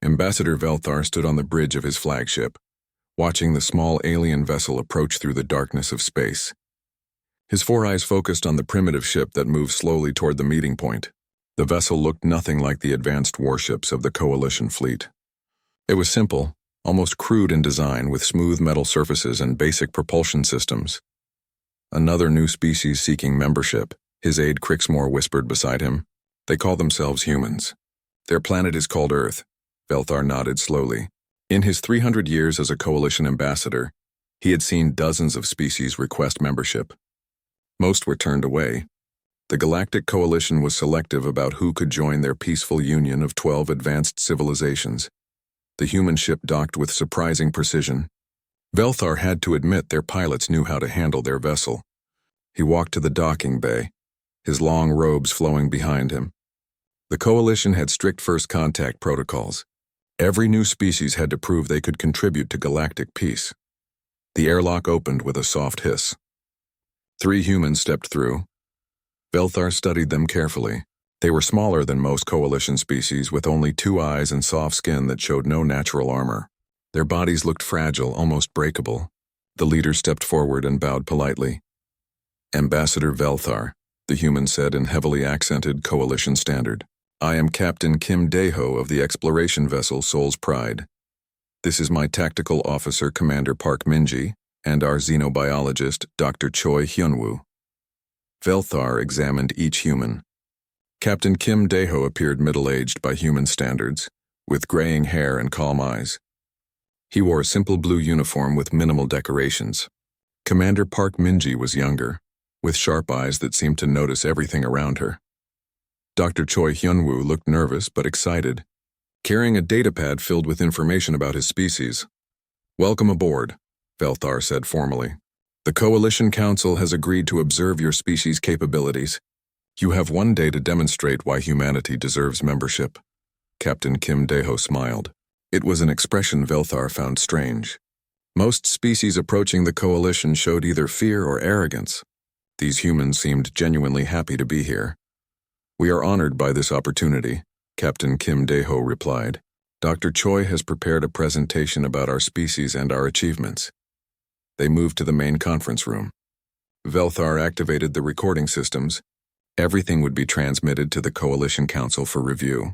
Ambassador Velthar stood on the bridge of his flagship, watching the small alien vessel approach through the darkness of space. His four eyes focused on the primitive ship that moved slowly toward the meeting point. The vessel looked nothing like the advanced warships of the Coalition fleet. It was simple, almost crude in design, with smooth metal surfaces and basic propulsion systems. Another new species seeking membership, his aide Crixmore whispered beside him. They call themselves humans. Their planet is called Earth. Velthar nodded slowly. In his 300 years as a Coalition ambassador, he had seen dozens of species request membership. Most were turned away. The Galactic Coalition was selective about who could join their peaceful union of 12 advanced civilizations. The human ship docked with surprising precision. Velthar had to admit their pilots knew how to handle their vessel. He walked to the docking bay, his long robes flowing behind him. The Coalition had strict first contact protocols. Every new species had to prove they could contribute to galactic peace. The airlock opened with a soft hiss. 3 humans stepped through. Velthar studied them carefully. They were smaller than most Coalition species, with only 2 eyes and soft skin that showed no natural armor. Their bodies looked fragile, almost breakable. The leader stepped forward and bowed politely. Ambassador Velthar, the human said in heavily accented Coalition standard. I am Captain Kim Daeho of the exploration vessel Soul's Pride. This is my tactical officer, Commander Park Minji, and our xenobiologist, Dr. Choi Hyunwoo. Velthar examined each human. Captain Kim Daeho appeared middle-aged by human standards, with graying hair and calm eyes. He wore a simple blue uniform with minimal decorations. Commander Park Minji was younger, with sharp eyes that seemed to notice everything around her. Dr. Choi Hyunwoo looked nervous but excited, carrying a datapad filled with information about his species. Welcome aboard, Velthar said formally. The Coalition Council has agreed to observe your species' capabilities. You have 1 day to demonstrate why humanity deserves membership. Captain Kim Daeho smiled. It was an expression Velthar found strange. Most species approaching the Coalition showed either fear or arrogance. These humans seemed genuinely happy to be here. We are honored by this opportunity, Captain Kim Daeho replied. Dr. Choi has prepared a presentation about our species and our achievements. They moved to the main conference room. Velthar activated the recording systems. Everything would be transmitted to the Coalition Council for review.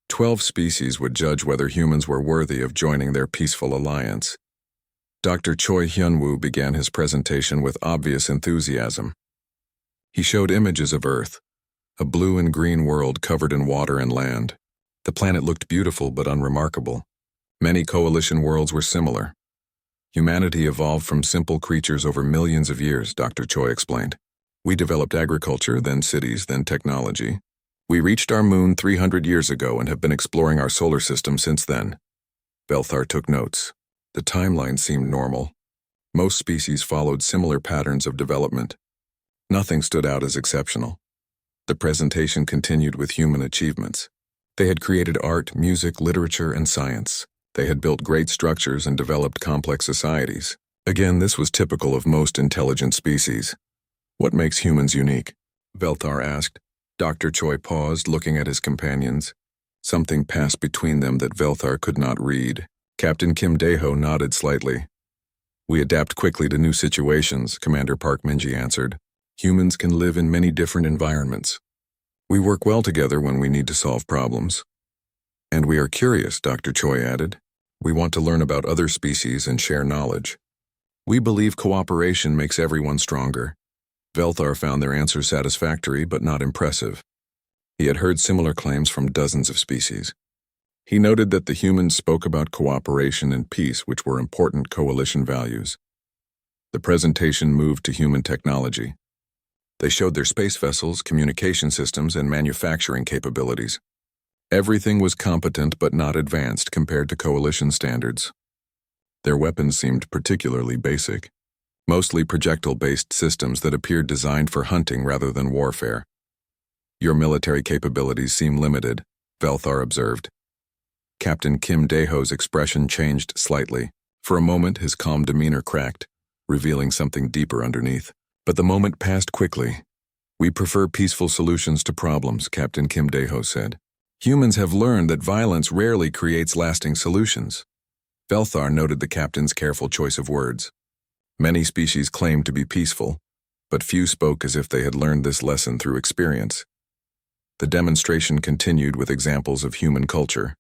12 species would judge whether humans were worthy of joining their peaceful alliance. Dr. Choi Hyunwoo began his presentation with obvious enthusiasm. He showed images of Earth, a blue and green world covered in water and land. The planet looked beautiful but unremarkable. Many Coalition worlds were similar. Humanity evolved from simple creatures over millions of years, Dr. Choi explained. We developed agriculture, then cities, then technology. We reached our moon 300 years ago and have been exploring our solar system since then. Velthar took notes. The timeline seemed normal. Most species followed similar patterns of development. Nothing stood out as exceptional. The presentation continued with human achievements. They had created art, music, literature, and science. They had built great structures and developed complex societies. Again, this was typical of most intelligent species. What makes humans unique? Velthar asked. Dr. Choi paused, looking at his companions. Something passed between them that Velthar could not read. Captain Kim Daeho nodded slightly. We adapt quickly to new situations, Commander Park Minji answered. Humans can live in many different environments. We work well together when we need to solve problems. And we are curious, Dr. Choi added. We want to learn about other species and share knowledge. We believe cooperation makes everyone stronger. Velthar found their answer satisfactory but not impressive. He had heard similar claims from dozens of species. He noted that the humans spoke about cooperation and peace, which were important Coalition values. The presentation moved to human technology. They showed their space vessels, communication systems, and manufacturing capabilities. Everything was competent but not advanced compared to Coalition standards. Their weapons seemed particularly basic, mostly projectile-based systems that appeared designed for hunting rather than warfare. Your military capabilities seem limited, Velthar observed. Captain Kim Daeho's expression changed slightly. For a moment, his calm demeanor cracked, revealing something deeper underneath. But the moment passed quickly. We prefer peaceful solutions to problems, Captain Kim Daeho said. Humans have learned that violence rarely creates lasting solutions. Velthar noted the captain's careful choice of words. Many species claimed to be peaceful, but few spoke as if they had learned this lesson through experience. The demonstration continued with examples of human culture.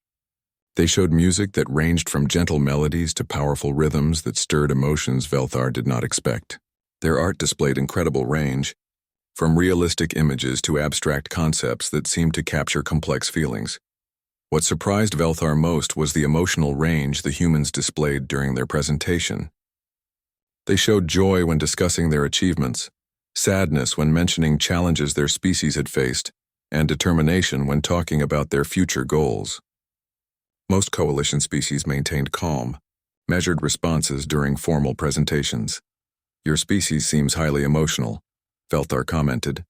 They showed music that ranged from gentle melodies to powerful rhythms that stirred emotions Velthar did not expect. Their art displayed incredible range, from realistic images to abstract concepts that seemed to capture complex feelings. What surprised Velthar most was the emotional range the humans displayed during their presentation. They showed joy when discussing their achievements, sadness when mentioning challenges their species had faced, and determination when talking about their future goals. Most coalition species maintained calm, measured responses during formal presentations. "Your species seems highly emotional," Velthar commented.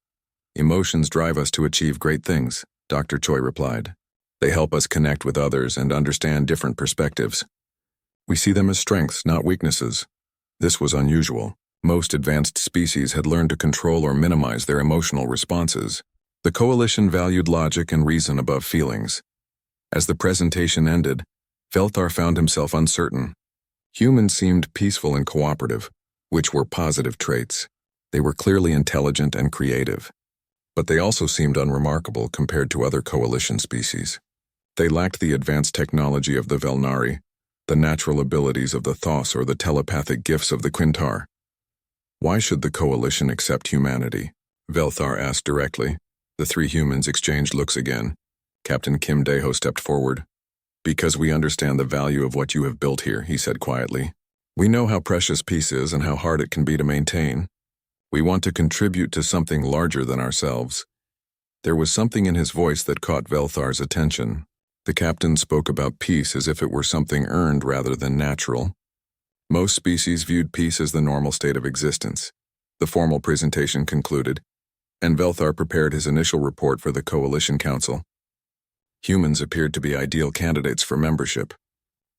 "Emotions drive us to achieve great things," Dr. Choi replied. "They help us connect with others and understand different perspectives. We see them as strengths, not weaknesses." This was unusual. Most advanced species had learned to control or minimize their emotional responses. The coalition valued logic and reason above feelings. As the presentation ended, Velthar found himself uncertain. Humans seemed peaceful and cooperative, which were positive traits. They were clearly intelligent and creative. But they also seemed unremarkable compared to other coalition species. They lacked the advanced technology of the Velnari, the natural abilities of the Thos, or the telepathic gifts of the Quintar. "Why should the coalition accept humanity?" Velthar asked directly. The three humans exchanged looks again. Captain Kim Daeho stepped forward. "Because we understand the value of what you have built here," he said quietly. "We know how precious peace is and how hard it can be to maintain. We want to contribute to something larger than ourselves." There was something in his voice that caught Velthar's attention. The captain spoke about peace as if it were something earned rather than natural. Most species viewed peace as the normal state of existence. The formal presentation concluded, and Velthar prepared his initial report for the Coalition Council. Humans appeared to be ideal candidates for membership.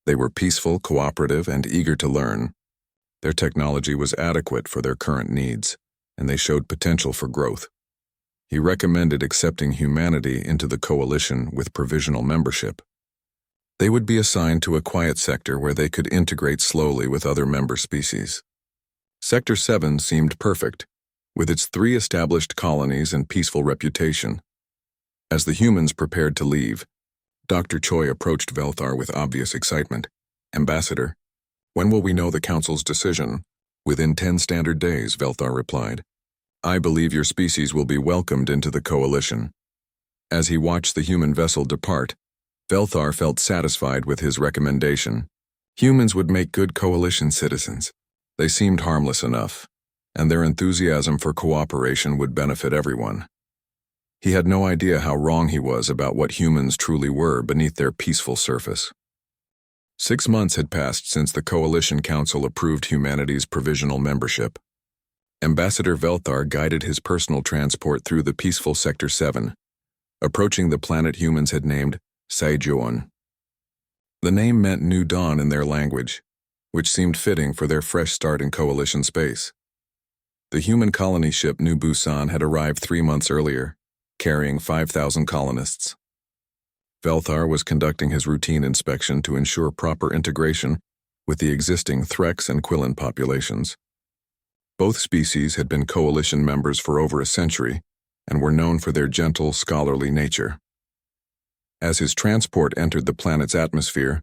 They were peaceful, cooperative, and eager to learn. Their technology was adequate for their current needs, and they showed potential for growth. He recommended accepting humanity into the coalition with provisional membership. They would be assigned to a quiet sector where they could integrate slowly with other member species. Sector 7 seemed perfect, with its 3 established colonies and peaceful reputation. As the humans prepared to leave, Dr. Choi approached Velthar with obvious excitement. "Ambassador, when will we know the Council's decision?" "Within 10 standard days," Velthar replied. "I believe your species will be welcomed into the coalition." As he watched the human vessel depart, Velthar felt satisfied with his recommendation. Humans would make good coalition citizens. They seemed harmless enough, and their enthusiasm for cooperation would benefit everyone. He had no idea how wrong he was about what humans truly were beneath their peaceful surface. 6 months had passed since the Coalition Council approved humanity's provisional membership. Ambassador Velthar guided his personal transport through the peaceful Sector 7, approaching the planet humans had named Saijuon. The name meant New Dawn in their language, which seemed fitting for their fresh start in coalition space. The human colony ship New Busan had arrived 3 months earlier, carrying 5,000 colonists. Velthar was conducting his routine inspection to ensure proper integration with the existing Threx and Quillen populations. Both species had been coalition members for over a century and were known for their gentle, scholarly nature. As his transport entered the planet's atmosphere,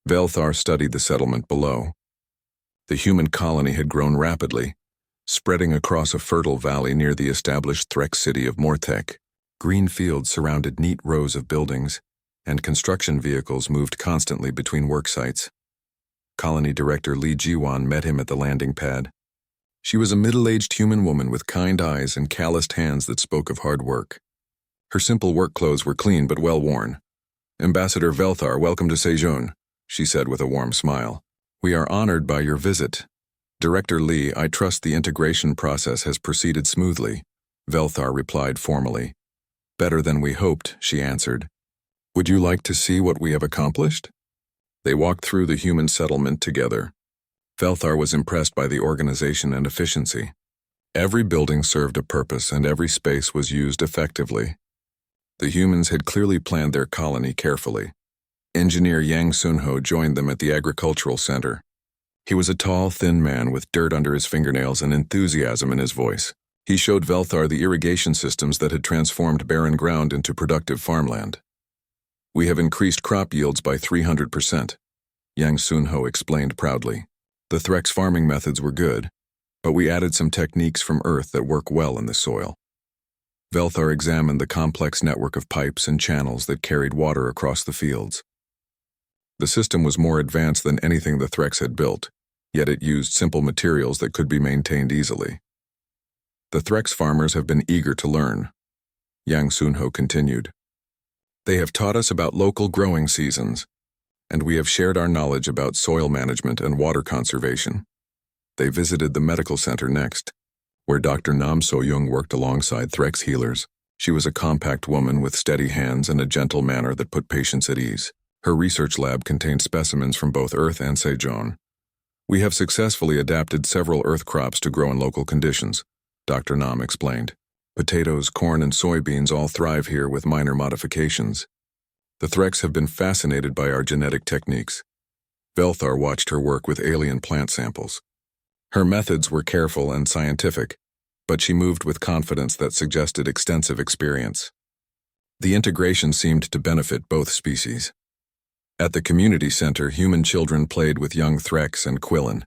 Velthar studied the settlement below. The human colony had grown rapidly, spreading across a fertile valley near the established Threx city of Mortek. Green fields surrounded neat rows of buildings, and construction vehicles moved constantly between work sites. Colony Director Lee Jiwan met him at the landing pad. She was a middle-aged human woman with kind eyes and calloused hands that spoke of hard work. Her simple work clothes were clean but well-worn. "Ambassador Velthar, welcome to Sejong," she said with a warm smile. "We are honored by your visit. Director Lee, I trust the integration process has proceeded smoothly," Velthar replied formally. "Better than we hoped," she answered. "Would you like to see what we have accomplished?" They walked through the human settlement together. Velthar was impressed by the organization and efficiency. Every building served a purpose and every space was used effectively. The humans had clearly planned their colony carefully. Engineer Yang Sunho joined them at the agricultural center. He was a tall, thin man with dirt under his fingernails and enthusiasm in his voice. He showed Velthar the irrigation systems that had transformed barren ground into productive farmland. "We have increased crop yields by 300%, Yang Sunho explained proudly. The Threx farming methods were good, but we added some techniques from Earth that work well in the soil." Velthar examined the complex network of pipes and channels that carried water across the fields. The system was more advanced than anything the Threx had built, yet it used simple materials that could be maintained easily. "The Threx farmers have been eager to learn," Yang Sunho continued. "They have taught us about local growing seasons, and we have shared our knowledge about soil management and water conservation." They visited the medical center next, where Dr. Nam So-young worked alongside Threx healers. She was a compact woman with steady hands and a gentle manner that put patients at ease. Her research lab contained specimens from both Earth and Sejong. "We have successfully adapted several Earth crops to grow in local conditions," Dr. Nam explained. "Potatoes, corn, and soybeans all thrive here with minor modifications. The Threx have been fascinated by our genetic techniques." Velthar watched her work with alien plant samples. Her methods were careful and scientific, but she moved with confidence that suggested extensive experience. The integration seemed to benefit both species. At the community center, human children played with young Threx and Quillen.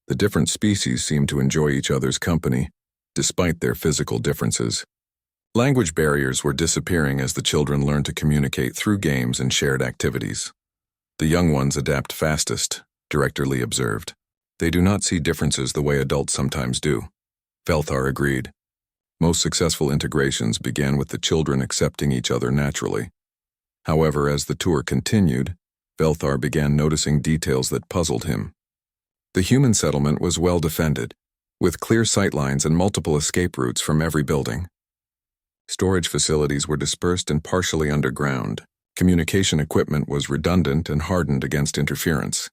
The different species seemed to enjoy each other's company, despite their physical differences. Language barriers were disappearing as the children learned to communicate through games and shared activities. "The young ones adapt fastest," Director Lee observed. "They do not see differences the way adults sometimes do." Velthar agreed. Most successful integrations began with the children accepting each other naturally. However, as the tour continued, Velthar began noticing details that puzzled him. The human settlement was well defended, with clear sightlines and multiple escape routes from every building. Storage facilities were dispersed and partially underground. Communication equipment was redundant and hardened against interference.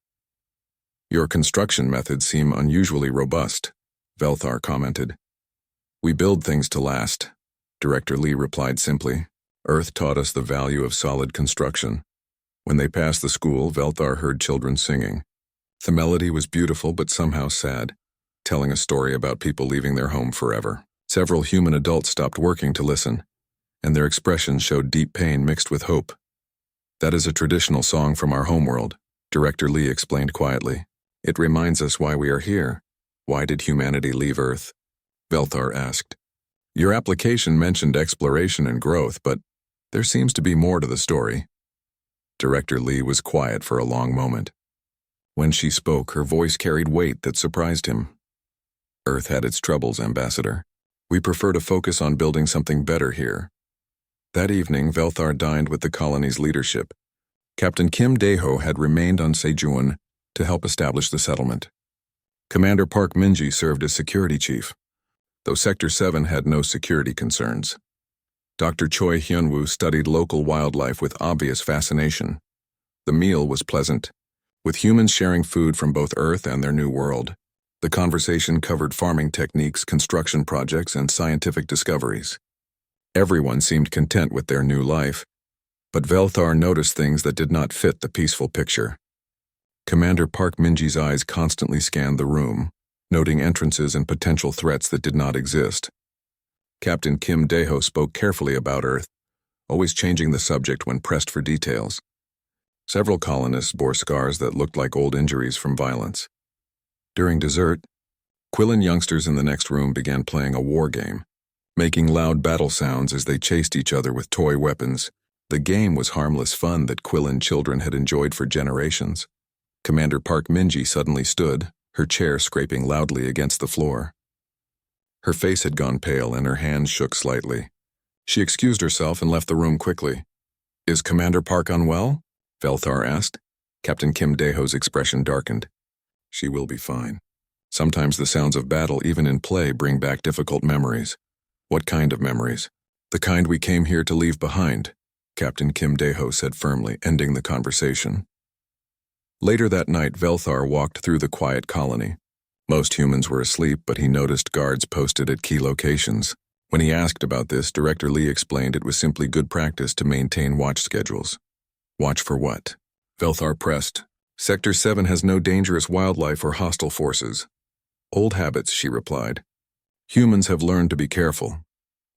"Your construction methods seem unusually robust," Velthar commented. "We build things to last," Director Lee replied simply. "Earth taught us the value of solid construction." When they passed the school, Velthar heard children singing. The melody was beautiful but somehow sad, telling a story about people leaving their home forever. Several human adults stopped working to listen, and their expressions showed deep pain mixed with hope. "That is a traditional song from our homeworld," Director Lee explained quietly. "It reminds us why we are here." "Why did humanity leave Earth?" Velthar asked. "Your application mentioned exploration and growth, but there seems to be more to the story." Director Lee was quiet for a long moment. When she spoke, her voice carried weight that surprised him. "Earth had its troubles, Ambassador. We prefer to focus on building something better here." That evening, Velthar dined with the colony's leadership. Captain Kim Dae-ho had remained on Sejong to help establish the settlement. Commander Park Min-ji served as security chief, though Sector 7 had no security concerns. Dr. Choi Hyun-woo studied local wildlife with obvious fascination. The meal was pleasant, with humans sharing food from both Earth and their new world. The conversation covered farming techniques, construction projects, and scientific discoveries. Everyone seemed content with their new life, but Velthar noticed things that did not fit the peaceful picture. Commander Park Min-ji's eyes constantly scanned the room, noting entrances and potential threats that did not exist. Captain Kim Dae-ho spoke carefully about Earth, always changing the subject when pressed for details. Several colonists bore scars that looked like old injuries from violence. During dessert, Quillen youngsters in the next room began playing a war game, making loud battle sounds as they chased each other with toy weapons. The game was harmless fun that Quillen children had enjoyed for generations. Commander Park Min-ji suddenly stood, her chair scraping loudly against the floor. Her face had gone pale and her hands shook slightly. She excused herself and left the room quickly. "Is Commander Park unwell?" Velthar asked. Captain Kim Dae-ho's expression darkened. "She will be fine. Sometimes the sounds of battle, even in play, bring back difficult memories." "What kind of memories?" "The kind we came here to leave behind," Captain Kim Dae-ho said firmly, ending the conversation. Later that night, Velthar walked through the quiet colony. Most humans were asleep, but he noticed guards posted at key locations. When he asked about this, Director Lee explained it was simply good practice to maintain watch schedules. Watch for what? Velthar pressed. Sector 7 has no dangerous wildlife or hostile forces. Old habits, she replied. Humans have learned to be careful.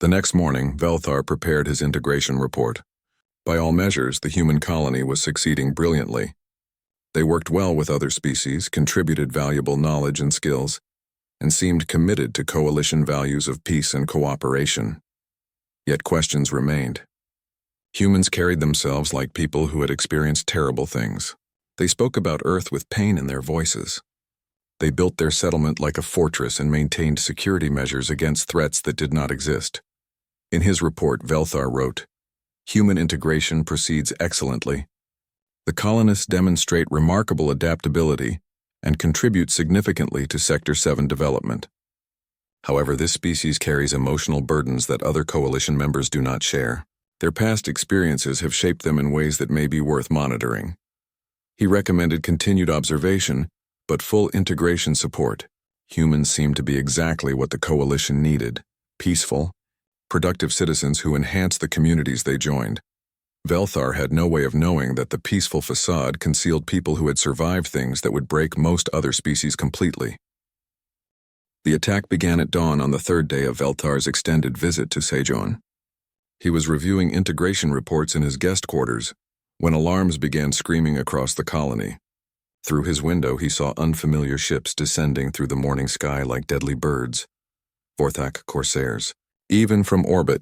The next morning, Velthar prepared his integration report. By all measures, the human colony was succeeding brilliantly. They worked well with other species, contributed valuable knowledge and skills, and seemed committed to coalition values of peace and cooperation. Yet questions remained. Humans carried themselves like people who had experienced terrible things. They spoke about Earth with pain in their voices. They built their settlement like a fortress and maintained security measures against threats that did not exist. In his report, Velthar wrote, "Human integration proceeds excellently. The colonists demonstrate remarkable adaptability and contribute significantly to Sector 7 development. However, this species carries emotional burdens that other coalition members do not share. Their past experiences have shaped them in ways that may be worth monitoring." He recommended continued observation, but full integration support. Humans seemed to be exactly what the coalition needed: peaceful, productive citizens who enhanced the communities they joined. Velthar had no way of knowing that the peaceful facade concealed people who had survived things that would break most other species completely. The attack began at dawn on the third day of Velthar's extended visit to Sejon. He was reviewing integration reports in his guest quarters when alarms began screaming across the colony. Through his window, he saw unfamiliar ships descending through the morning sky like deadly birds. Vorthak corsairs. Even from orbit,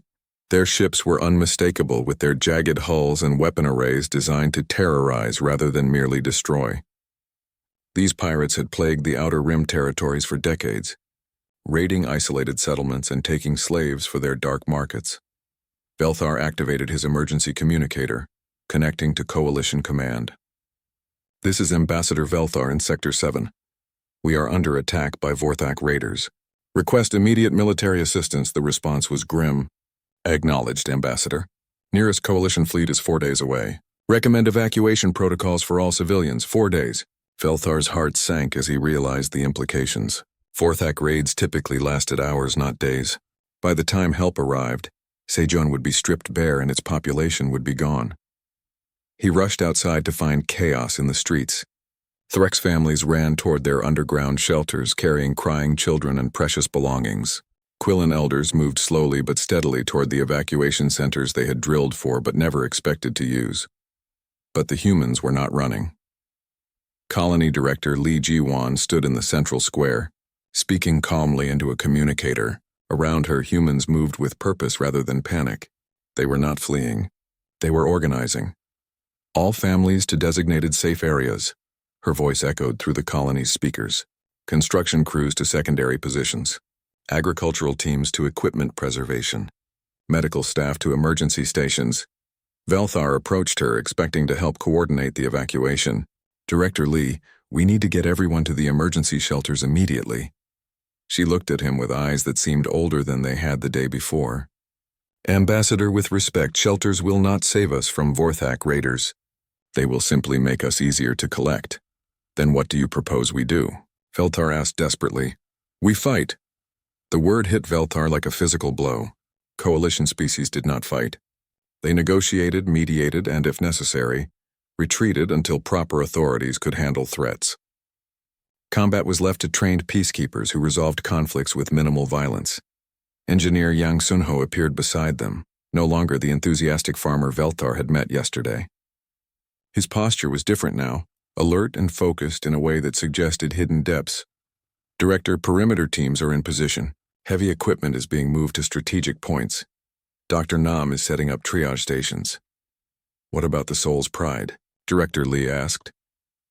their ships were unmistakable, with their jagged hulls and weapon arrays designed to terrorize rather than merely destroy. These pirates had plagued the Outer Rim territories for decades, raiding isolated settlements and taking slaves for their dark markets. Velthar activated his emergency communicator, connecting to Coalition Command. "This is Ambassador Velthar in Sector 7. We are under attack by Vorthak raiders. Request immediate military assistance." The response was grim. "Acknowledged, Ambassador. Nearest coalition fleet is 4 days away. Recommend evacuation protocols for all civilians, 4 days. Velthar's heart sank as he realized the implications. Vorthak raids typically lasted hours, not days. By the time help arrived, Sejon would be stripped bare and its population would be gone. He rushed outside to find chaos in the streets. Threx families ran toward their underground shelters, carrying crying children and precious belongings. Quillen elders moved slowly but steadily toward the evacuation centers they had drilled for but never expected to use. But the humans were not running. Colony Director Li Jiwan stood in the central square, speaking calmly into a communicator. Around her, humans moved with purpose rather than panic. They were not fleeing. They were organizing. "All families to designated safe areas," her voice echoed through the colony's speakers. "Construction crews to secondary positions. Agricultural teams to equipment preservation. Medical staff to emergency stations." Velthar approached her, expecting to help coordinate the evacuation. "Director Lee, we need to get everyone to the emergency shelters immediately." She looked at him with eyes that seemed older than they had the day before. "Ambassador, with respect, shelters will not save us from Vorthak raiders. They will simply make us easier to collect." "Then what do you propose we do?" Velthar asked desperately. "We fight." The word hit Velthar like a physical blow. Coalition species did not fight. They negotiated, mediated, and, if necessary, retreated until proper authorities could handle threats. Combat was left to trained peacekeepers who resolved conflicts with minimal violence. Engineer Yang Sunho appeared beside them, no longer the enthusiastic farmer Velthar had met yesterday. His posture was different now, alert and focused in a way that suggested hidden depths. "Director, perimeter teams are in position. Heavy equipment is being moved to strategic points. Dr. Nam is setting up triage stations." "What about the Soul's Pride?" Director Lee asked.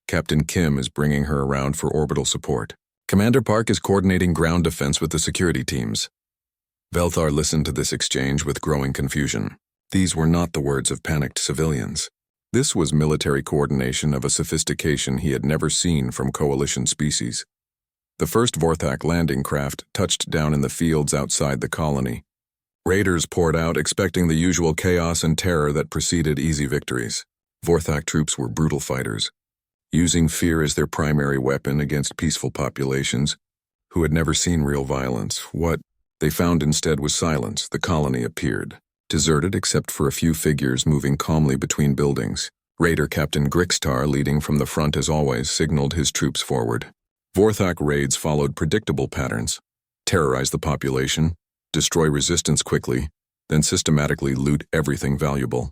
"Captain Kim is bringing her around for orbital support. Commander Park is coordinating ground defense with the security teams." Velthar listened to this exchange with growing confusion. These were not the words of panicked civilians. This was military coordination of a sophistication he had never seen from coalition species. The first Vorthak landing craft touched down in the fields outside the colony. Raiders poured out, expecting the usual chaos and terror that preceded easy victories. Vorthak troops were brutal fighters, using fear as their primary weapon against peaceful populations who had never seen real violence. "What they found instead was silence. The colony appeared, deserted except for a few figures moving calmly between buildings. Raider Captain Grixtar, leading from the front as always, signaled his troops forward. Vorthak raids followed predictable patterns: terrorize the population, destroy resistance quickly, then systematically loot everything valuable.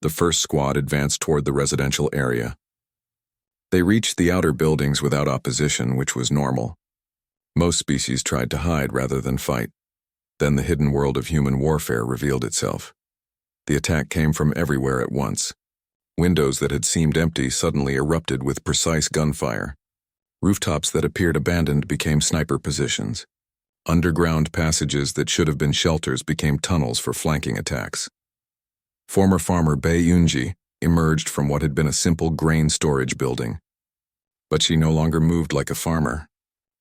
The first squad advanced toward the residential area. They reached the outer buildings without opposition, which was normal. Most species tried to hide rather than fight. Then the hidden world of human warfare revealed itself. The attack came from everywhere at once. Windows that had seemed empty suddenly erupted with precise gunfire. Rooftops that appeared abandoned became sniper positions. Underground passages that should have been shelters became tunnels for flanking attacks. Former farmer Bei Yunji emerged from what had been a simple grain storage building. But she no longer moved like a farmer.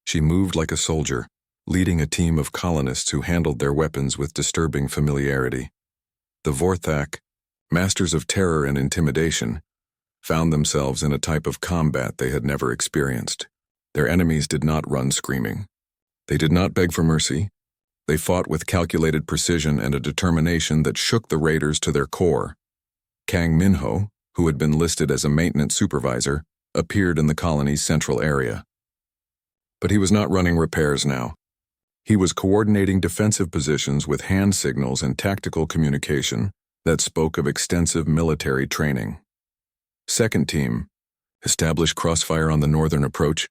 She moved like a soldier, leading a team of colonists who handled their weapons with disturbing familiarity. The Vorthak, masters of terror and intimidation, found themselves in a type of combat they had never experienced. Their enemies did not run screaming. They did not beg for mercy. They fought with calculated precision and a determination that shook the raiders to their core. Kang Minho, who had been listed as a maintenance supervisor, appeared in the colony's central area. But he was not running repairs now. He was coordinating defensive positions with hand signals and tactical communication that spoke of extensive military training. Second team, establish crossfire on the northern approach.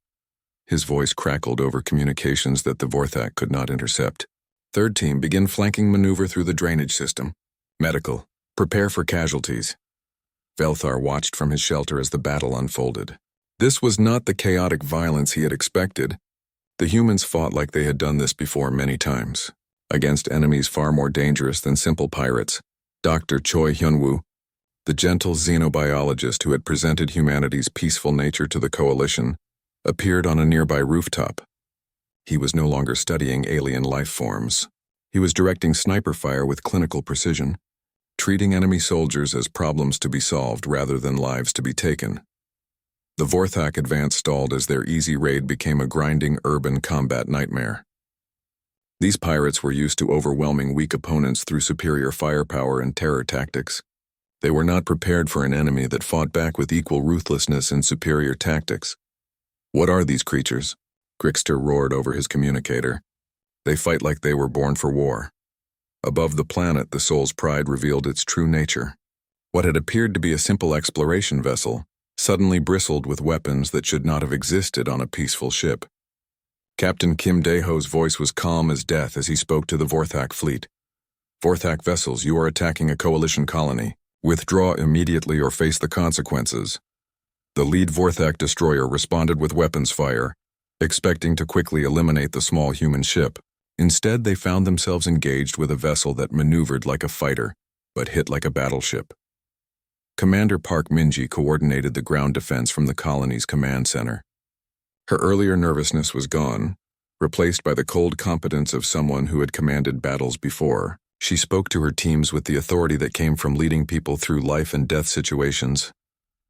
His voice crackled over communications that the Vorthak could not intercept. Third team, begin flanking maneuver through the drainage system. Medical, prepare for casualties. Velthar watched from his shelter as the battle unfolded. This was not the chaotic violence he had expected. The humans fought like they had done this before many times, against enemies far more dangerous than simple pirates. Dr. Choi Hyunwoo, the gentle xenobiologist who had presented humanity's peaceful nature to the coalition, appeared on a nearby rooftop. He was no longer studying alien life forms. He was directing sniper fire with clinical precision, treating enemy soldiers as problems to be solved rather than lives to be taken. The Vorthak advance stalled as their easy raid became a grinding urban combat nightmare. These pirates were used to overwhelming weak opponents through superior firepower and terror tactics. They were not prepared for an enemy that fought back with equal ruthlessness and superior tactics. What are these creatures? Grixter roared over his communicator. They fight like they were born for war. Above the planet, the soul's pride revealed its true nature. What had appeared to be a simple exploration vessel suddenly bristled with weapons that should not have existed on a peaceful ship. Captain Kim Daeho's voice was calm as death as he spoke to the Vorthak fleet. Vorthak vessels, you are attacking a coalition colony. Withdraw immediately or face the consequences. The lead Vorthak destroyer responded with weapons fire, expecting to quickly eliminate the small human ship. Instead, they found themselves engaged with a vessel that maneuvered like a fighter, but hit like a battleship. Commander Park Minji coordinated the ground defense from the colony's command center. Her earlier nervousness was gone, replaced by the cold competence of someone who had commanded battles before. She spoke to her teams with the authority that came from leading people through life and death situations.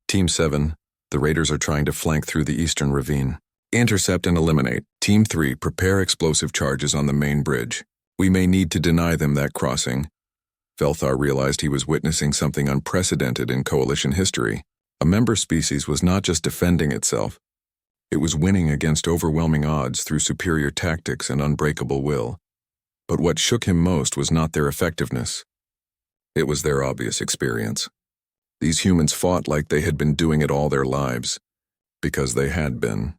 Team 7, the raiders are trying to flank through the eastern ravine. Intercept and eliminate. Team 3, prepare explosive charges on the main bridge. We may need to deny them that crossing. Velthar realized he was witnessing something unprecedented in coalition history. A member species was not just defending itself. It was winning against overwhelming odds through superior tactics and unbreakable will. But what shook him most was not their effectiveness. It was their obvious experience. These humans fought like they had been doing it all their lives, because they had been.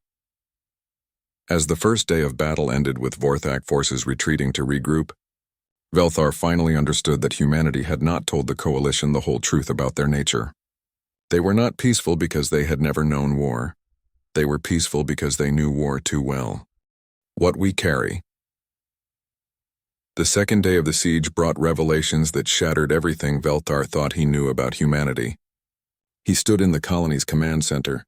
As the first day of battle ended with Vorthak forces retreating to regroup, Velthar finally understood that humanity had not told the coalition the whole truth about their nature. They were not peaceful because they had never known war. They were peaceful because they knew war too well. What we carry. The second day of the siege brought revelations that shattered everything Velthar thought he knew about humanity. He stood in the colony's command center,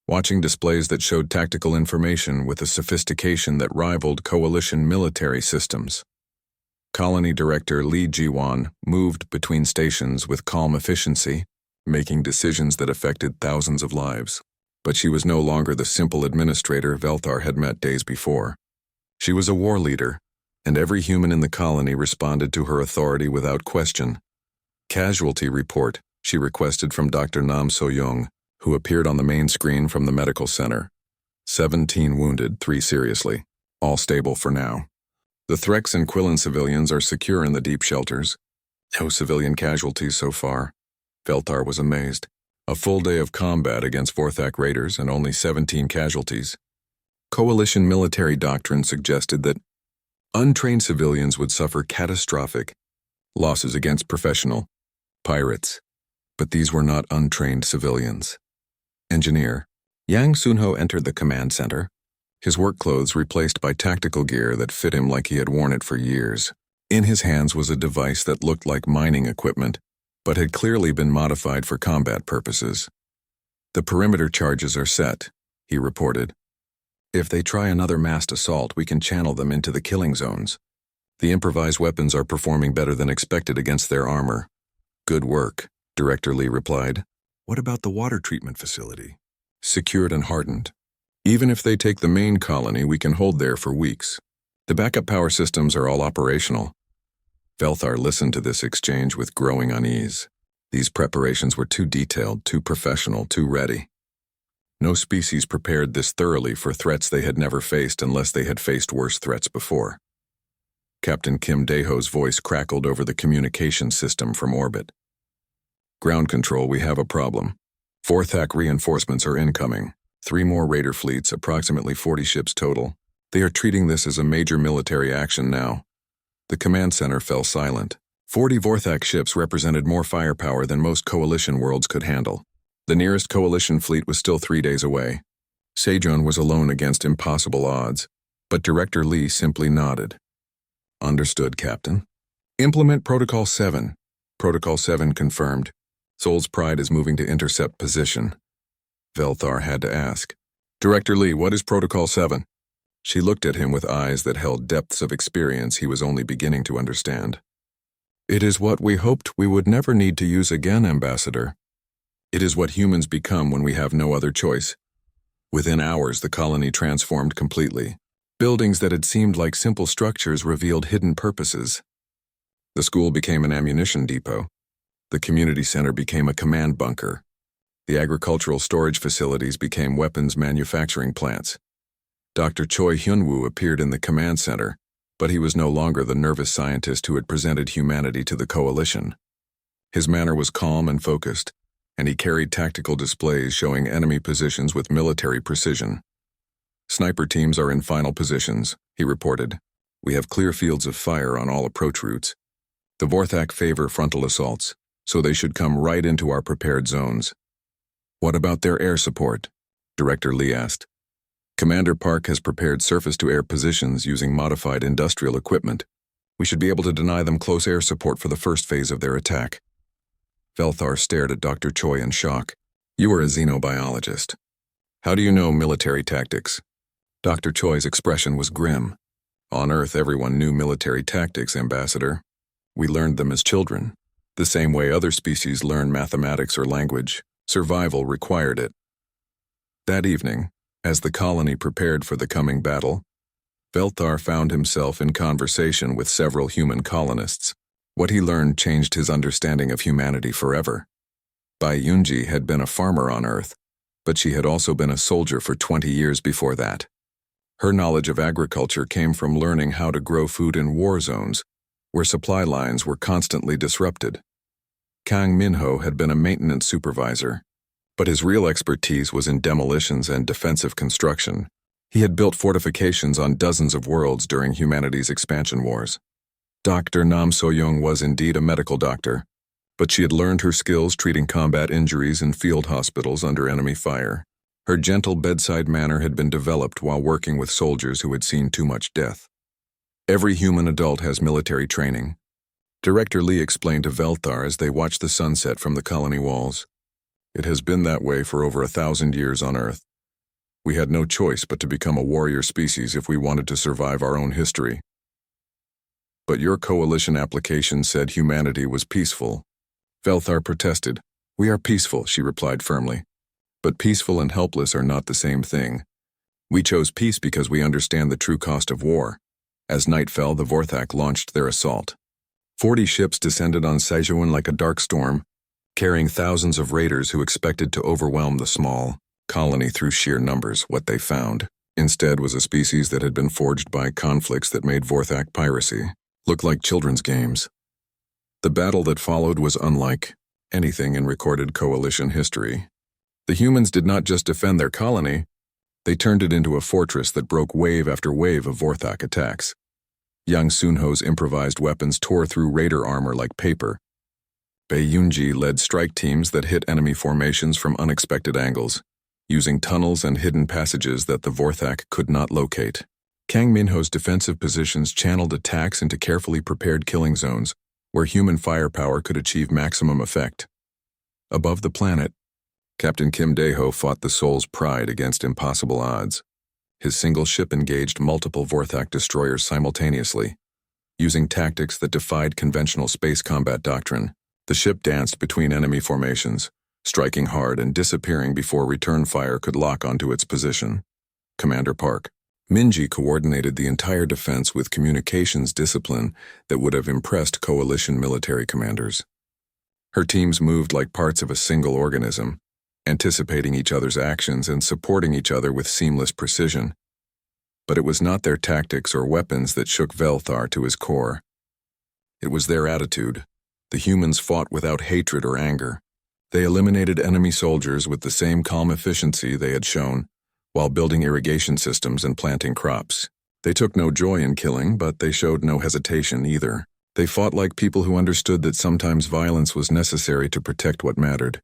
watching displays that showed tactical information with a sophistication that rivaled coalition military systems. Colony Director Lee Ji-won moved between stations with calm efficiency, making decisions that affected thousands of lives. But she was no longer the simple administrator Velthar had met days before. She was a war leader, and every human in the colony responded to her authority without question. Casualty report, she requested from Dr. Nam So-young, who appeared on the main screen from the medical center. 17 wounded, 3 seriously. All stable for now. The Threx and Quillen civilians are secure in the deep shelters. No civilian casualties so far. Velthar was amazed. A full day of combat against Vorthak raiders and only 17 casualties. Coalition military doctrine suggested that untrained civilians would suffer catastrophic losses against professional pirates. But these were not untrained civilians. Engineer Yang Sunho entered the command center, his work clothes replaced by tactical gear that fit him like he had worn it for years. In his hands was a device that looked like mining equipment, but had clearly been modified for combat purposes. The perimeter charges are set, he reported. If they try another massed assault, we can channel them into the killing zones. The improvised weapons are performing better than expected against their armor. Good work, Director Lee replied. What about the water treatment facility? Secured and hardened. Even if they take the main colony, we can hold there for weeks. The backup power systems are all operational. Velthar listened to this exchange with growing unease. These preparations were too detailed, too professional, too ready. No species prepared this thoroughly for threats they had never faced unless they had faced worse threats before. Captain Kim Daeho's voice crackled over the communication system from orbit. Ground control, we have a problem. Vorthak reinforcements are incoming. 3 more raider fleets, approximately 40 ships total. They are treating this as a major military action now. The command center fell silent. 40 Vorthak ships represented more firepower than most coalition worlds could handle. The nearest coalition fleet was still 3 days away. Sejong was alone against impossible odds, but Director Lee simply nodded. Understood, Captain. Implement Protocol 7. Protocol 7 confirmed. Soul's Pride is moving to intercept position. Velthar had to ask. Director Lee, what is Protocol 7? She looked at him with eyes that held depths of experience he was only beginning to understand. It is what we hoped we would never need to use again, Ambassador. It is what humans become when we have no other choice. Within hours, the colony transformed completely. Buildings that had seemed like simple structures revealed hidden purposes. The school became an ammunition depot. The community center became a command bunker. The agricultural storage facilities became weapons manufacturing plants. Dr. Choi Hyunwoo appeared in the command center, but he was no longer the nervous scientist who had presented humanity to the coalition. His manner was calm and focused, and he carried tactical displays showing enemy positions with military precision. Sniper teams are in final positions, he reported. We have clear fields of fire on all approach routes. The Vorthak favor frontal assaults, so they should come right into our prepared zones. What about their air support? Director Lee asked. Commander Park has prepared surface-to-air positions using modified industrial equipment. We should be able to deny them close air support for the first phase of their attack. Velthar stared at Dr. Choi in shock. You are a xenobiologist. How do you know military tactics? Dr. Choi's expression was grim. On Earth, everyone knew military tactics, Ambassador. We learned them as children. The same way other species learn mathematics or language, survival required it. That evening, as the colony prepared for the coming battle, Velthar found himself in conversation with several human colonists. What he learned changed his understanding of humanity forever. Bai Yunji had been a farmer on Earth, but she had also been a soldier for 20 years before that. Her knowledge of agriculture came from learning how to grow food in war zones, where supply lines were constantly disrupted. Kang Minho had been a maintenance supervisor, but his real expertise was in demolitions and defensive construction. He had built fortifications on dozens of worlds during humanity's expansion wars. Dr. Nam So-young was indeed a medical doctor, but she had learned her skills treating combat injuries in field hospitals under enemy fire. Her gentle bedside manner had been developed while working with soldiers who had seen too much death. Every human adult has military training. Director Lee explained to Velthar as they watched the sunset from the colony walls. It has been that way for over 1,000 years on Earth. We had no choice but to become a warrior species if we wanted to survive our own history. But your coalition application said humanity was peaceful. Velthar protested. We are peaceful, she replied firmly. But peaceful and helpless are not the same thing. We chose peace because we understand the true cost of war. As night fell, the Vorthak launched their assault. 40 ships descended on Sichuan like a dark storm, carrying thousands of raiders who expected to overwhelm the small colony through sheer numbers. What they found, instead, was a species that had been forged by conflicts that made Vorthak piracy look like children's games. The battle that followed was unlike anything in recorded coalition history. The humans did not just defend their colony, they turned it into a fortress that broke wave after wave of Vorthak attacks. Yang Sunho's improvised weapons tore through raider armor like paper. Bei Yunji led strike teams that hit enemy formations from unexpected angles, using tunnels and hidden passages that the Vorthak could not locate. Kang Minho's defensive positions channeled attacks into carefully prepared killing zones, where human firepower could achieve maximum effect. Above the planet, Captain Kim Dae-ho fought the Soul's pride against impossible odds. His single ship engaged multiple Vorthak destroyers simultaneously. Using tactics that defied conventional space combat doctrine, the ship danced between enemy formations, striking hard and disappearing before return fire could lock onto its position. Commander Park Minji coordinated the entire defense with communications discipline that would have impressed coalition military commanders. Her teams moved like parts of a single organism, anticipating each other's actions and supporting each other with seamless precision. But it was not their tactics or weapons that shook Velthar to his core. It was their attitude. The humans fought without hatred or anger. They eliminated enemy soldiers with the same calm efficiency they had shown, while building irrigation systems and planting crops. They took no joy in killing, but they showed no hesitation either. They fought like people who understood that sometimes violence was necessary to protect what mattered.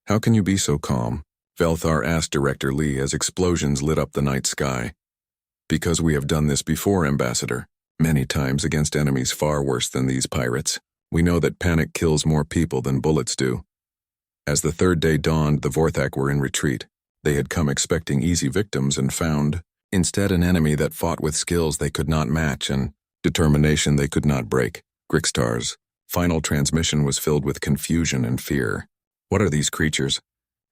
"How can you be so calm?" Velthar asked Director Lee as explosions lit up the night sky. "Because we have done this before, Ambassador. Many times against enemies far worse than these pirates. We know that panic kills more people than bullets do." As the third day dawned, the Vorthak were in retreat. They had come expecting easy victims and found, instead, an enemy that fought with skills they could not match and determination they could not break. Grickstar's final transmission was filled with confusion and fear. "What are these creatures?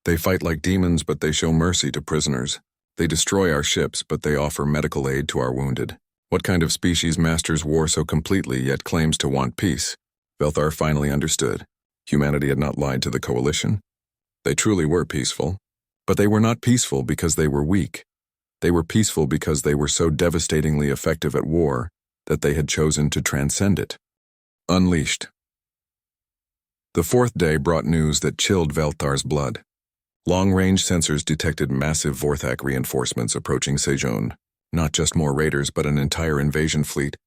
They fight like demons, but they show mercy to prisoners. They destroy our ships, but they offer medical aid to our wounded. What kind of species masters war so completely yet claims to want peace?" Velthar finally understood. Humanity had not lied to the coalition. They truly were peaceful. But they were not peaceful because they were weak. They were peaceful because they were so devastatingly effective at war that they had chosen to transcend it. Unleashed. The fourth day brought news that chilled Velthar's blood. Long-range sensors detected massive Vorthak reinforcements approaching Sejong. Not just more raiders, but an entire invasion fleet.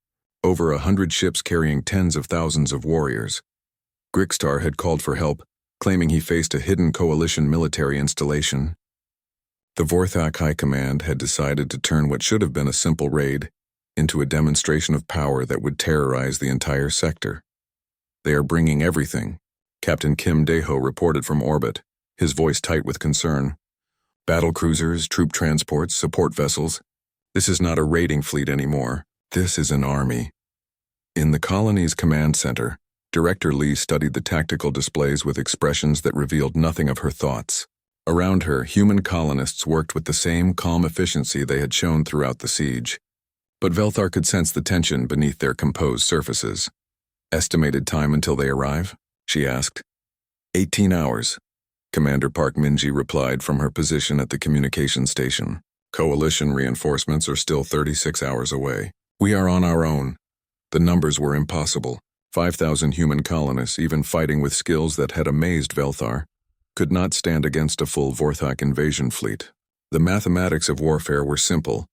Over 100 ships carrying tens of thousands of warriors. Grickstar had called for help, claiming he faced a hidden coalition military installation. The Vorthak High Command had decided to turn what should have been a simple raid into a demonstration of power that would terrorize the entire sector. "They are bringing everything," Captain Kim Dae-ho reported from orbit, his voice tight with concern. "Battle cruisers, troop transports, support vessels. This is not a raiding fleet anymore. This is an army." In the colony's command center, Director Lee studied the tactical displays with expressions that revealed nothing of her thoughts. Around her, human colonists worked with the same calm efficiency they had shown throughout the siege. But Velthar could sense the tension beneath their composed surfaces. "Estimated time until they arrive?" she asked. 18 hours, Commander Park Minji replied from her position at the communication station. "Coalition reinforcements are still 36 hours away. We are on our own." The numbers were impossible. 5,000 human colonists, even fighting with skills that had amazed Velthar, could not stand against a full Vorthak invasion fleet. The mathematics of warfare were simple.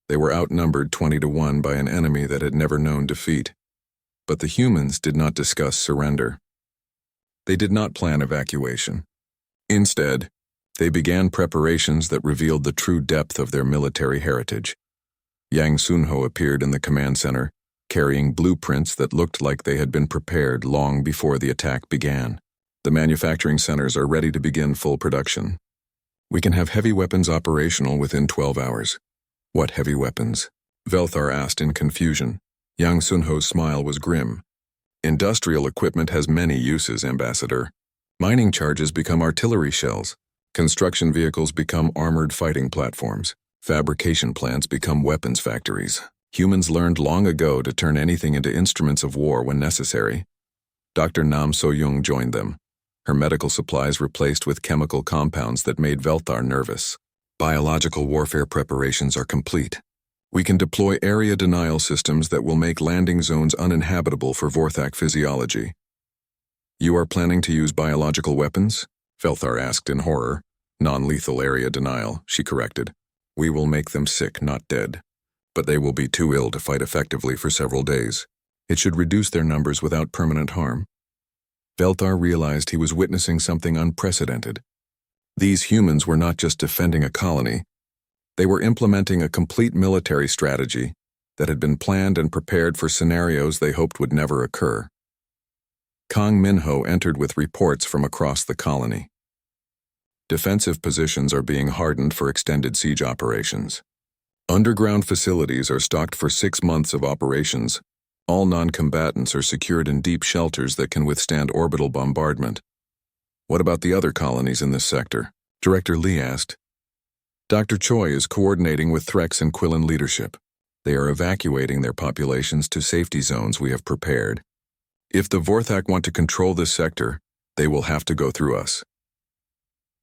They were outnumbered 20-1 by an enemy that had never known defeat. But the humans did not discuss surrender. They did not plan evacuation. Instead, they began preparations that revealed the true depth of their military heritage. Yang Sunho appeared in the command center, carrying blueprints that looked like they had been prepared long before the attack began. "The manufacturing centers are ready to begin full production. We can have heavy weapons operational within 12 hours. "What heavy weapons?" Velthar asked in confusion. Yang Sunho's smile was grim. "Industrial equipment has many uses, Ambassador. Mining charges become artillery shells. Construction vehicles become armored fighting platforms. Fabrication plants become weapons factories. Humans learned long ago to turn anything into instruments of war when necessary. Dr. Nam So-young joined them, her medical supplies replaced with chemical compounds that made Velthar nervous. Biological warfare preparations are complete. We can deploy area denial systems that will make landing zones uninhabitable for Vorthak physiology. You are planning to use biological weapons? Velthar asked in horror. Non-lethal area denial, she corrected. We will make them sick, not dead. But they will be too ill to fight effectively for several days. It should reduce their numbers without permanent harm. Velthar realized he was witnessing something unprecedented. These humans were not just defending a colony. They were implementing a complete military strategy that had been planned and prepared for scenarios they hoped would never occur. Kang Minho entered with reports from across the colony. Defensive positions are being hardened for extended siege operations. Underground facilities are stocked for 6 months of operations. All non-combatants are secured in deep shelters that can withstand orbital bombardment. What about the other colonies in this sector? Director Lee asked. Dr. Choi is coordinating with Threx and Quillen leadership. They are evacuating their populations to safety zones we have prepared. If the Vorthak want to control this sector, they will have to go through us.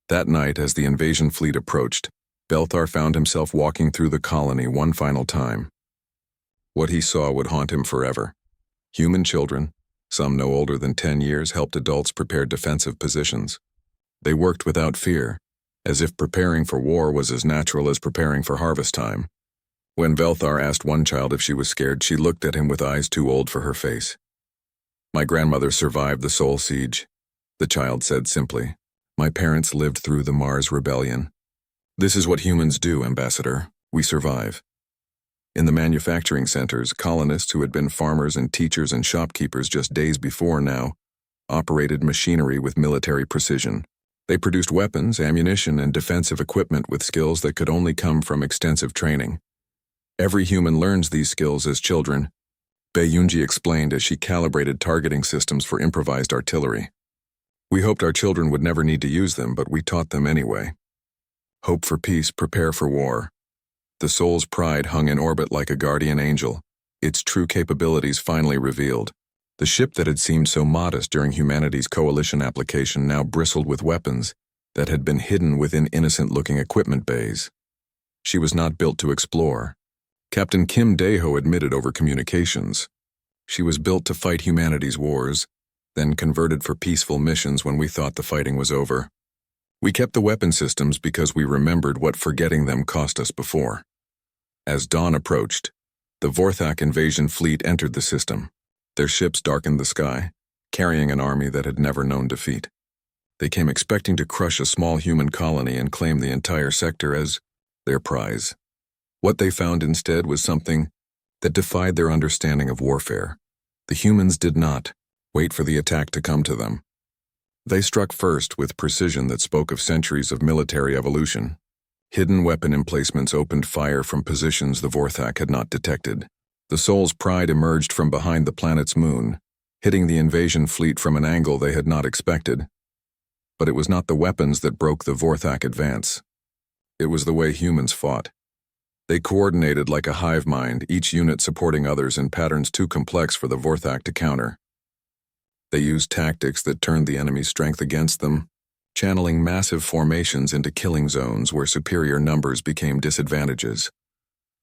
That night, as the invasion fleet approached, Velthar found himself walking through the colony one final time. What he saw would haunt him forever. Human children, some no older than 10 years, helped adults prepare defensive positions. They worked without fear, as if preparing for war was as natural as preparing for harvest time. When Velthar asked one child if she was scared, she looked at him with eyes too old for her face. My grandmother survived the Sol Siege, the child said simply. My parents lived through the Mars Rebellion. This is what humans do, Ambassador. We survive. In the manufacturing centers, colonists who had been farmers and teachers and shopkeepers just days before now operated machinery with military precision. They produced weapons, ammunition, and defensive equipment with skills that could only come from extensive training. Every human learns these skills as children, Bae-Yunji explained as she calibrated targeting systems for improvised artillery. We hoped our children would never need to use them, but we taught them anyway. Hope for peace, prepare for war. The Soul's pride hung in orbit like a guardian angel, its true capabilities finally revealed. The ship that had seemed so modest during humanity's coalition application now bristled with weapons that had been hidden within innocent-looking equipment bays. She was not built to explore. Captain Kim Dae-ho admitted over communications. She was built to fight humanity's wars, then converted for peaceful missions when we thought the fighting was over. We kept the weapon systems because we remembered what forgetting them cost us before. As dawn approached, the Vorthak invasion fleet entered the system. Their ships darkened the sky, carrying an army that had never known defeat. They came expecting to crush a small human colony and claim the entire sector as their prize. What they found instead was something that defied their understanding of warfare. The humans did not wait for the attack to come to them. They struck first with precision that spoke of centuries of military evolution. Hidden weapon emplacements opened fire from positions the Vorthak had not detected. The Soul's pride emerged from behind the planet's moon, hitting the invasion fleet from an angle they had not expected. But it was not the weapons that broke the Vorthak advance. It was the way humans fought. They coordinated like a hive mind, each unit supporting others in patterns too complex for the Vorthak to counter. They used tactics that turned the enemy's strength against them, channeling massive formations into killing zones where superior numbers became disadvantages.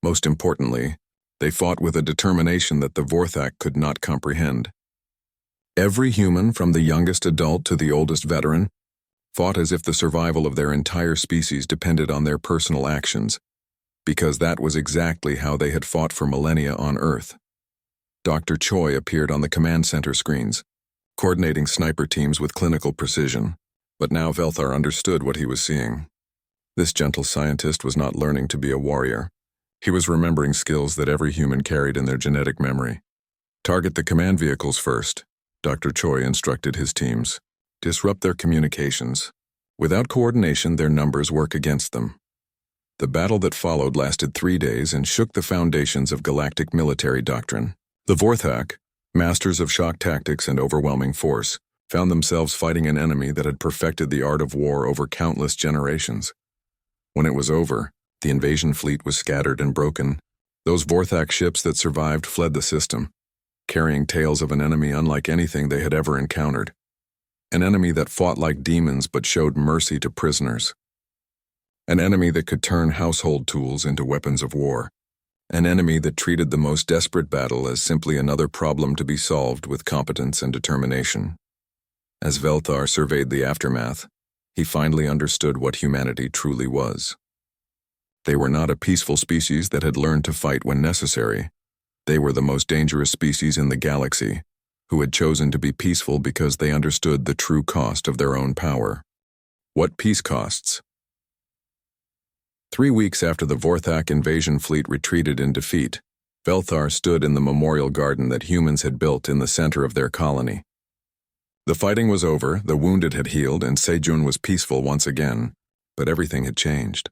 Most importantly, they fought with a determination that the Vorthak could not comprehend. Every human, from the youngest adult to the oldest veteran, fought as if the survival of their entire species depended on their personal actions, because that was exactly how they had fought for millennia on Earth. Dr. Choi appeared on the command center screens, coordinating sniper teams with clinical precision, but now Velthar understood what he was seeing. This gentle scientist was not learning to be a warrior. He was remembering skills that every human carried in their genetic memory. Target the command vehicles first, Dr. Choi instructed his teams. Disrupt their communications. Without coordination, their numbers work against them. The battle that followed lasted 3 days and shook the foundations of galactic military doctrine. The Vorthak, masters of shock tactics and overwhelming force, found themselves fighting an enemy that had perfected the art of war over countless generations. When it was over, the invasion fleet was scattered and broken, Those Vorthak ships that survived fled the system, carrying tales of an enemy unlike anything they had ever encountered. An enemy that fought like demons but showed mercy to prisoners. An enemy that could turn household tools into weapons of war. An enemy that treated the most desperate battle as simply another problem to be solved with competence and determination. As Velthar surveyed the aftermath, he finally understood what humanity truly was. They were not a peaceful species that had learned to fight when necessary. They were the most dangerous species in the galaxy, who had chosen to be peaceful because they understood the true cost of their own power. What peace costs? 3 weeks after the Vorthak invasion fleet retreated in defeat, Velthar stood in the memorial garden that humans had built in the center of their colony. The fighting was over, the wounded had healed, and Sejun was peaceful once again, but everything had changed.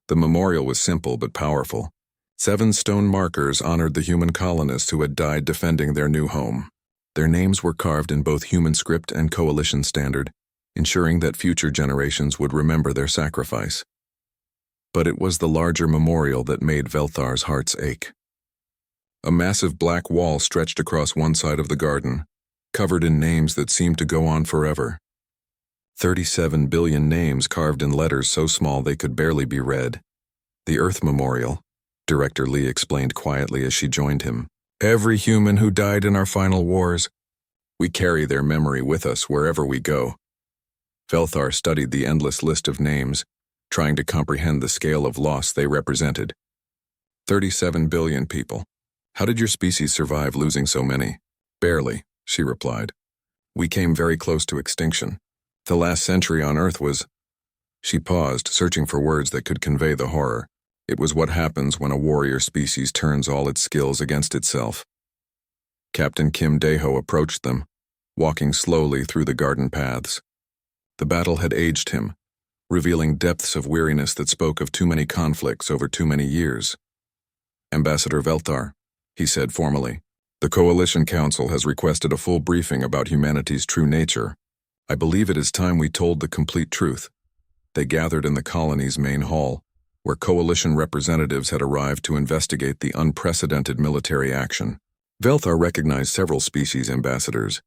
The memorial was simple but powerful. 7 stone markers honored the human colonists who had died defending their new home. Their names were carved in both human script and coalition standard, ensuring that future generations would remember their sacrifice. But it was the larger memorial that made Velthar's hearts ache. A massive black wall stretched across one side of the garden, covered in names that seemed to go on forever. 37 billion names carved in letters so small they could barely be read. The Earth Memorial, Director Lee explained quietly as she joined him. Every human who died in our final wars. We carry their memory with us wherever we go. Velthar studied the endless list of names, trying to comprehend the scale of loss they represented. 37 billion people. How did your species survive losing so many? Barely, she replied. We came very close to extinction. The last century on Earth was... She paused, searching for words that could convey the horror. It was what happens when a warrior species turns all its skills against itself. Captain Kim Daeho approached them, walking slowly through the garden paths. The battle had aged him, revealing depths of weariness that spoke of too many conflicts over too many years. Ambassador Velthar, he said formally, the Coalition Council has requested a full briefing about humanity's true nature. I believe it is time we told the complete truth. They gathered in the colony's main hall, where Coalition representatives had arrived to investigate the unprecedented military action. Velthar recognized several species ambassadors,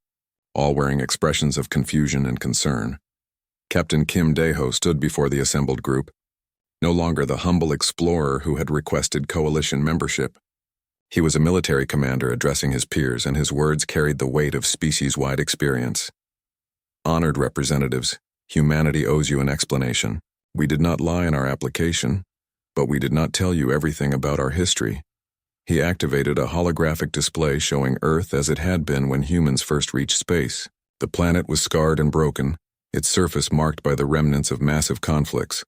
all wearing expressions of confusion and concern. Captain Kim Daeho stood before the assembled group, no longer the humble explorer who had requested Coalition membership. He was a military commander addressing his peers, and his words carried the weight of species-wide experience. Honored representatives, humanity owes you an explanation. We did not lie in our application, but we did not tell you everything about our history. He activated a holographic display showing Earth as it had been when humans first reached space. The planet was scarred and broken, its surface marked by the remnants of massive conflicts.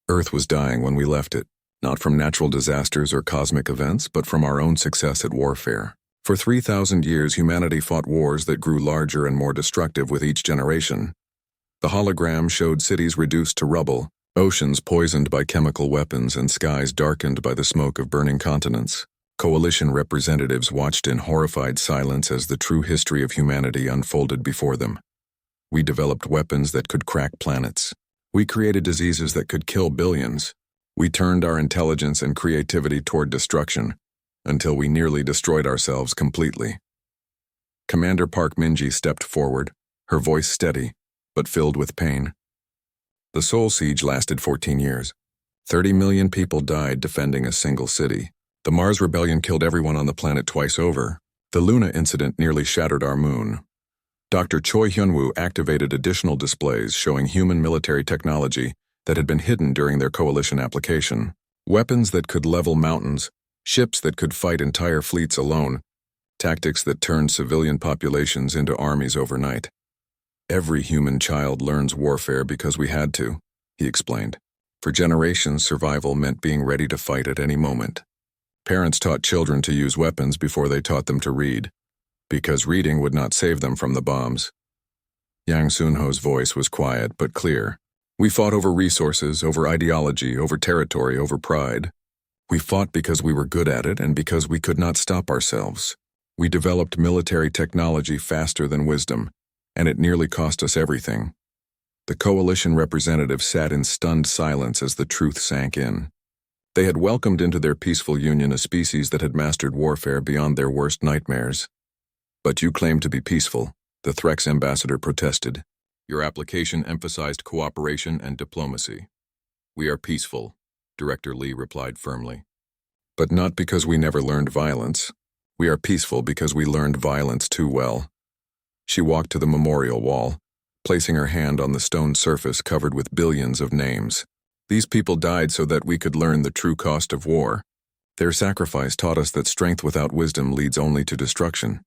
Earth was dying when we left it, not from natural disasters or cosmic events, but from our own success at warfare. For 3,000 years, humanity fought wars that grew larger and more destructive with each generation. The hologram showed cities reduced to rubble, oceans poisoned by chemical weapons, and skies darkened by the smoke of burning continents. Coalition representatives watched in horrified silence as the true history of humanity unfolded before them. We developed weapons that could crack planets. We created diseases that could kill billions. We turned our intelligence and creativity toward destruction, until we nearly destroyed ourselves completely. Commander Park Minji stepped forward, her voice steady, but filled with pain. The Sol Siege lasted 14 years. 30 million people died defending a single city. The Mars Rebellion killed everyone on the planet twice over. The Luna incident nearly shattered our moon. Dr. Choi Hyunwoo activated additional displays showing human military technology that had been hidden during their coalition application. Weapons that could level mountains, ships that could fight entire fleets alone, tactics that turned civilian populations into armies overnight. Every human child learns warfare because we had to, he explained. For generations, survival meant being ready to fight at any moment. Parents taught children to use weapons before they taught them to read, because reading would not save them from the bombs. Yang Sunho's voice was quiet but clear. We fought over resources, over ideology, over territory, over pride. We fought because we were good at it and because we could not stop ourselves. We developed military technology faster than wisdom, and it nearly cost us everything. The coalition representatives sat in stunned silence as the truth sank in. They had welcomed into their peaceful union a species that had mastered warfare beyond their worst nightmares. "But you claim to be peaceful," the Threx ambassador protested. "Your application emphasized cooperation and diplomacy." "We are peaceful," Director Lee replied firmly. "But not because we never learned violence. We are peaceful because we learned violence too well." She walked to the memorial wall, placing her hand on the stone surface covered with billions of names. "These people died so that we could learn the true cost of war. Their sacrifice taught us that strength without wisdom leads only to destruction."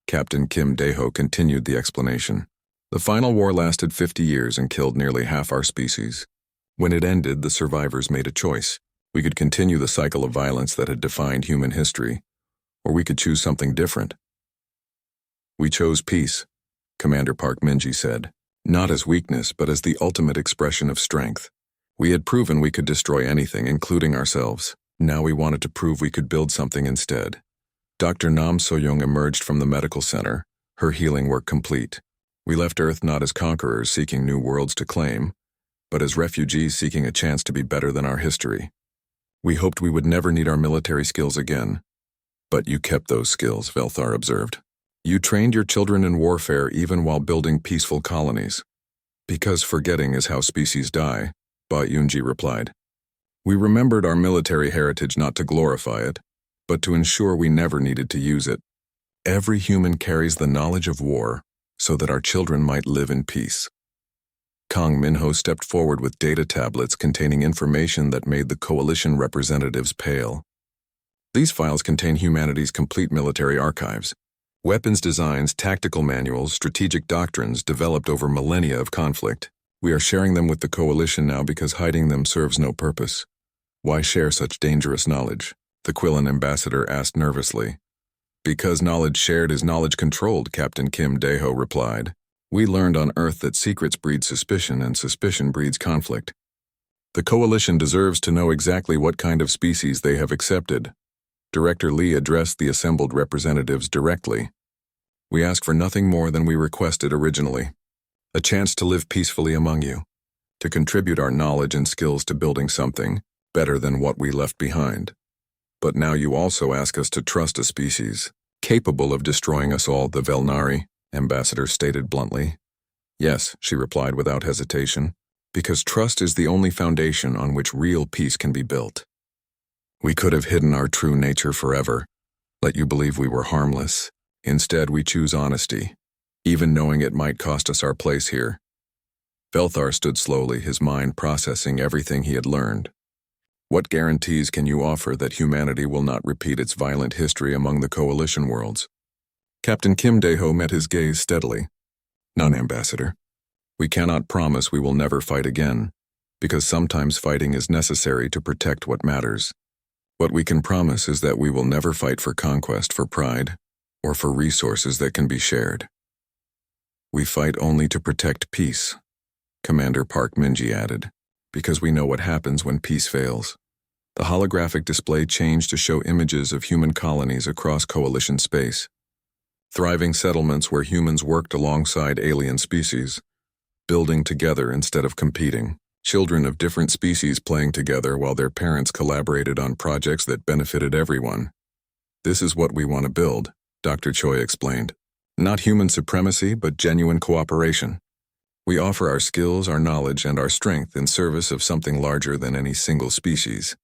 Captain Kim Dae-ho continued the explanation. "The final war lasted 50 years and killed nearly half our species. When it ended, the survivors made a choice. We could continue the cycle of violence that had defined human history, or we could choose something different." "We chose peace," Commander Park Minji said, "not as weakness but as the ultimate expression of strength. We had proven we could destroy anything, including ourselves. Now we wanted to prove we could build something instead." Dr. Nam So-young emerged from the medical center, her healing work complete. "We left Earth not as conquerors seeking new worlds to claim, but as refugees seeking a chance to be better than our history. We hoped we would never need our military skills again." "But you kept those skills," Velthar observed. "You trained your children in warfare even while building peaceful colonies." "Because forgetting is how species die," Ba Yunji replied. "We remembered our military heritage not to glorify it, but to ensure we never needed to use it. Every human carries the knowledge of war so that our children might live in peace." Kang Minho stepped forward with data tablets containing information that made the coalition representatives pale. "These files contain humanity's complete military archives. Weapons designs, tactical manuals, strategic doctrines developed over millennia of conflict. We are sharing them with the coalition now because hiding them serves no purpose." "Why share such dangerous knowledge?" the Quillen ambassador asked nervously. "Because knowledge shared is knowledge controlled," Captain Kim Dae-ho replied. "We learned on Earth that secrets breed suspicion and suspicion breeds conflict. The coalition deserves to know exactly what kind of species they have accepted." Director Lee addressed the assembled representatives directly. "We ask for nothing more than we requested originally. A chance to live peacefully among you, to contribute our knowledge and skills to building something better than what we left behind. But now you also ask us to trust a species capable of destroying us all," the Velnari ambassador stated bluntly. "Yes," she replied without hesitation, "because trust is the only foundation on which real peace can be built. We could have hidden our true nature forever, let you believe we were harmless. Instead, we choose honesty, even knowing it might cost us our place here." Velthar stood slowly, his mind processing everything he had learned. "What guarantees can you offer that humanity will not repeat its violent history among the coalition worlds?" Captain Kim Dae-ho met his gaze steadily. "None, Ambassador. We cannot promise we will never fight again, because sometimes fighting is necessary to protect what matters. What we can promise is that we will never fight for conquest, for pride, or for resources that can be shared. We fight only to protect peace," Commander Park Minji added, "because we know what happens when peace fails." The holographic display changed to show images of human colonies across coalition space. Thriving settlements where humans worked alongside alien species, building together instead of competing. Children of different species playing together while their parents collaborated on projects that benefited everyone. "This is what we want to build," Dr. Choi explained. "Not human supremacy, but genuine cooperation. We offer our skills, our knowledge, and our strength in service of something larger than any single species."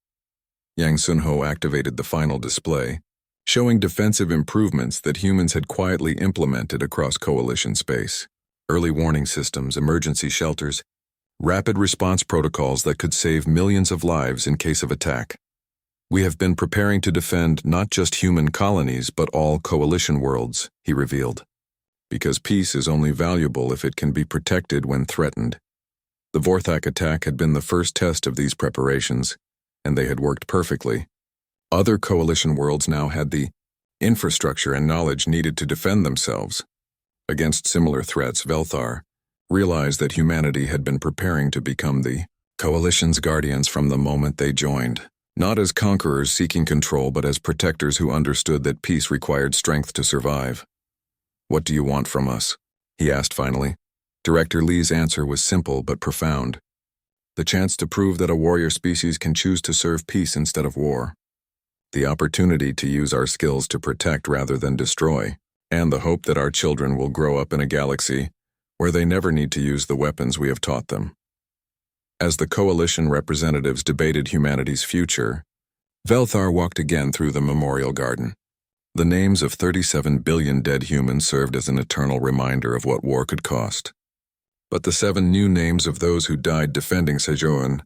Yang Sun-ho activated the final display, showing defensive improvements that humans had quietly implemented across coalition space. Early warning systems, emergency shelters, rapid response protocols that could save millions of lives in case of attack. "We have been preparing to defend not just human colonies but all coalition worlds," he revealed. "Because peace is only valuable if it can be protected when threatened." The Vorthak attack had been the first test of these preparations, and they had worked perfectly. Other coalition worlds now had the infrastructure and knowledge needed to defend themselves. Against similar threats, Velthar realized that humanity had been preparing to become the coalition's guardians from the moment they joined. Not as conquerors seeking control, but as protectors who understood that peace required strength to survive. "What do you want from us?" he asked finally. Director Lee's answer was simple but profound. The chance to prove that a warrior species can choose to serve peace instead of war. The opportunity to use our skills to protect rather than destroy. And the hope that our children will grow up in a galaxy where they never need to use the weapons we have taught them. As the coalition representatives debated humanity's future, Velthar walked again through the memorial garden. The names of 37 billion dead humans served as an eternal reminder of what war could cost. But the 7 new names of those who died defending Sejoan